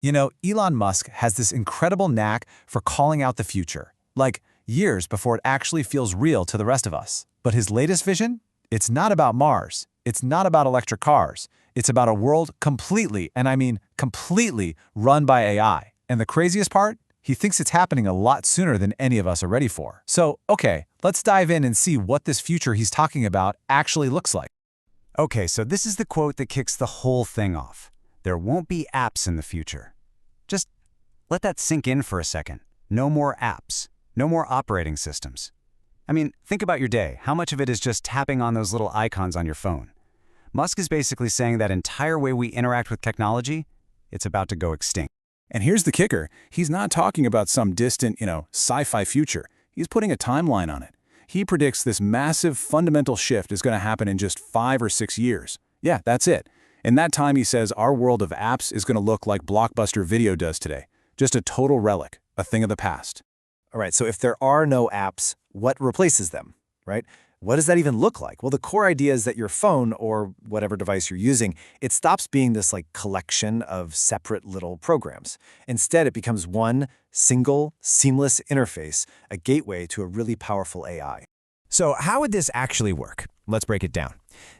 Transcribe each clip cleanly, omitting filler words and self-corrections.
You know, Elon Musk has this incredible knack for calling out the future, like years before it actually feels real to the rest of us. But his latest vision? It's not about Mars. It's not about electric cars. It's about a world completely, and I mean completely, run by AI. And the craziest part? He thinks it's happening a lot sooner than any of us are ready for. So, okay, let's dive in and see what this future he's talking about actually looks like. Okay, so this is the quote that kicks the whole thing off. There won't be apps in the future. Just let that sink in for a second. No more apps. No more operating systems. I mean, think about your day. How much of it is just tapping on those little icons on your phone? Musk is basically saying that entire way we interact with technology, it's about to go extinct. And here's the kicker. He's not talking about some distant, sci-fi future. He's putting a timeline on it. He predicts this massive fundamental shift is going to happen in just 5 or 6 years. Yeah, that's it. In that time, he says our world of apps is going to look like Blockbuster Video does today. Just a total relic, a thing of the past. All right, so if there are no apps, what replaces them, right? What does that even look like? Well, the core idea is that your phone or whatever device you're using, it stops being this collection of separate little programs. Instead, it becomes one single, seamless interface, a gateway to a really powerful AI. So how would this actually work? Let's break it down.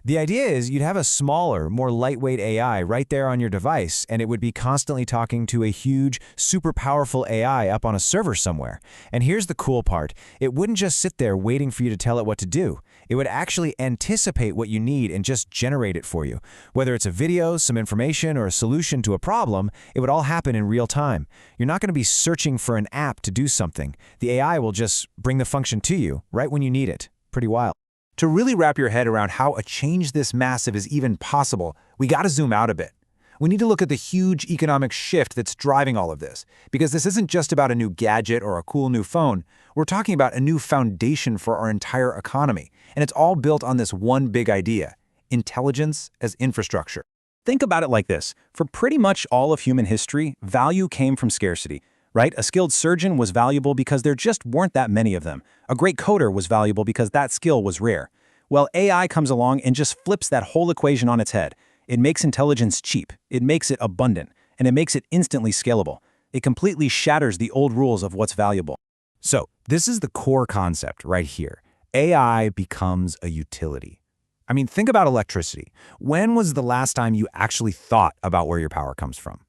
The idea is you'd have a smaller, more lightweight AI right there on your device, and it would be constantly talking to a huge, super powerful AI up on a server somewhere. And here's the cool part. It wouldn't just sit there waiting for you to tell it what to do. It would actually anticipate what you need and just generate it for you. Whether it's a video, some information, or a solution to a problem, it would all happen in real time. You're not going to be searching for an app to do something. The AI will just bring the function to you right when you need it. Pretty wild. To really wrap your head around how a change this massive is even possible, we got to zoom out a bit. We need to look at the huge economic shift that's driving all of this, because this isn't just about a new gadget or a cool new phone. We're talking about a new foundation for our entire economy, and it's all built on this one big idea: intelligence as infrastructure. Think about it like this. For pretty much all of human history, value came from scarcity. Right? A skilled surgeon was valuable because there just weren't that many of them. A great coder was valuable because that skill was rare. Well, AI comes along and just flips that whole equation on its head. It makes intelligence cheap, it makes it abundant, and it makes it instantly scalable. It completely shatters the old rules of what's valuable. So this is the core concept right here. AI becomes a utility. I mean, think about electricity. When was the last time you actually thought about where your power comes from?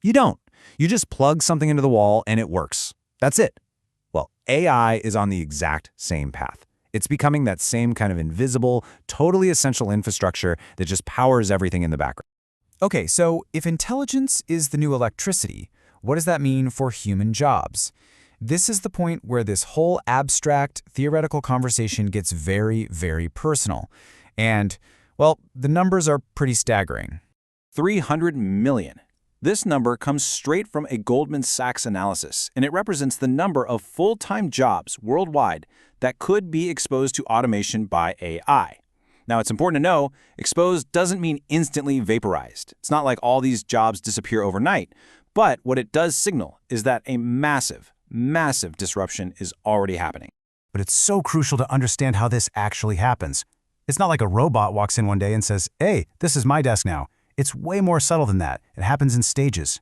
You don't. You just plug something into the wall and it works. That's it. Well, AI is on the exact same path. It's becoming that same kind of invisible, totally essential infrastructure that just powers everything in the background. Okay, so if intelligence is the new electricity, what does that mean for human jobs? This is the point where this whole abstract, theoretical conversation gets very, very personal. And, well, the numbers are pretty staggering. 300 million. This number comes straight from a Goldman Sachs analysis, and it represents the number of full-time jobs worldwide that could be exposed to automation by AI. Now, it's important to know, exposed doesn't mean instantly vaporized. It's not like all these jobs disappear overnight, but what it does signal is that a massive, massive disruption is already happening. But it's so crucial to understand how this actually happens. It's not like a robot walks in one day and says, "Hey, this is my desk now." It's way more subtle than that. It happens in stages.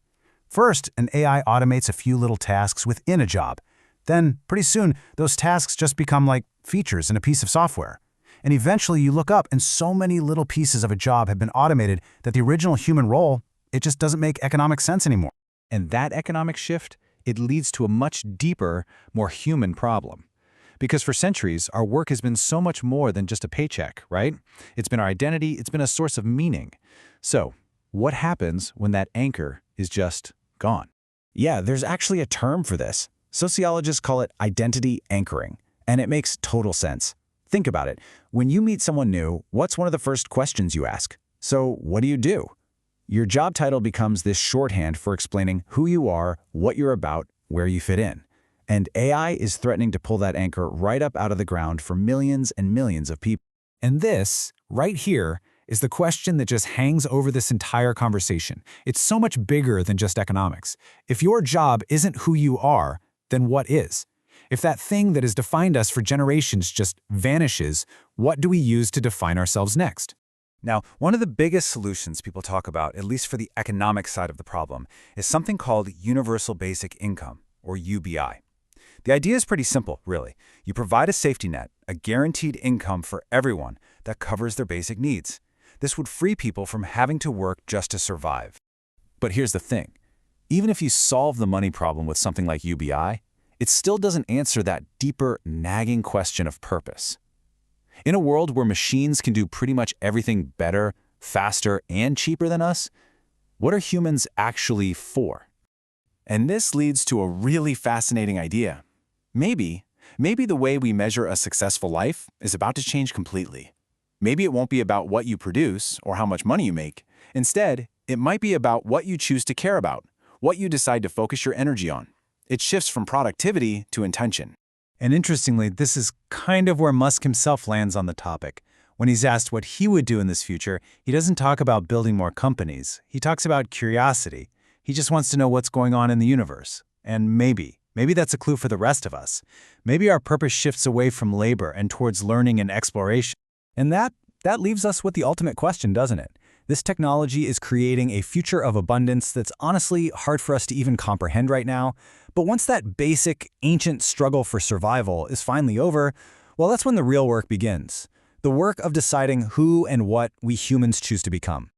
First, an AI automates a few little tasks within a job. Then, pretty soon, those tasks just become like features in a piece of software. And eventually you look up and so many little pieces of a job have been automated that the original human role, it just doesn't make economic sense anymore. And that economic shift, it leads to a much deeper, more human problem. Because for centuries, our work has been so much more than just a paycheck, right? It's been our identity, it's been a source of meaning. So, what happens when that anchor is just gone? Yeah, there's actually a term for this. Sociologists call it identity anchoring, and it makes total sense. Think about it. When you meet someone new, what's one of the first questions you ask? So, what do you do? Your job title becomes this shorthand for explaining who you are, what you're about, where you fit in. And AI is threatening to pull that anchor right up out of the ground for millions and millions of people. And this, right here, is the question that just hangs over this entire conversation. It's so much bigger than just economics. If your job isn't who you are, then what is? If that thing that has defined us for generations just vanishes, what do we use to define ourselves next? Now, one of the biggest solutions people talk about, at least for the economic side of the problem, is something called Universal Basic Income, or UBI. The idea is pretty simple, really. You provide a safety net, a guaranteed income for everyone that covers their basic needs. This would free people from having to work just to survive. But here's the thing. Even if you solve the money problem with something like UBI, it still doesn't answer that deeper, nagging question of purpose. In a world where machines can do pretty much everything better, faster, and cheaper than us, what are humans actually for? And this leads to a really fascinating idea. Maybe the way we measure a successful life is about to change completely. Maybe it won't be about what you produce or how much money you make. Instead, it might be about what you choose to care about, what you decide to focus your energy on. It shifts from productivity to intention. And interestingly, this is kind of where Musk himself lands on the topic. When he's asked what he would do in this future, he doesn't talk about building more companies. He talks about curiosity. He just wants to know what's going on in the universe. And maybe that's a clue for the rest of us. Maybe our purpose shifts away from labor and towards learning and exploration. And that leaves us with the ultimate question, doesn't it? This technology is creating a future of abundance that's honestly hard for us to even comprehend right now. But once that basic, ancient struggle for survival is finally over, well, that's when the real work begins. The work of deciding who and what we humans choose to become.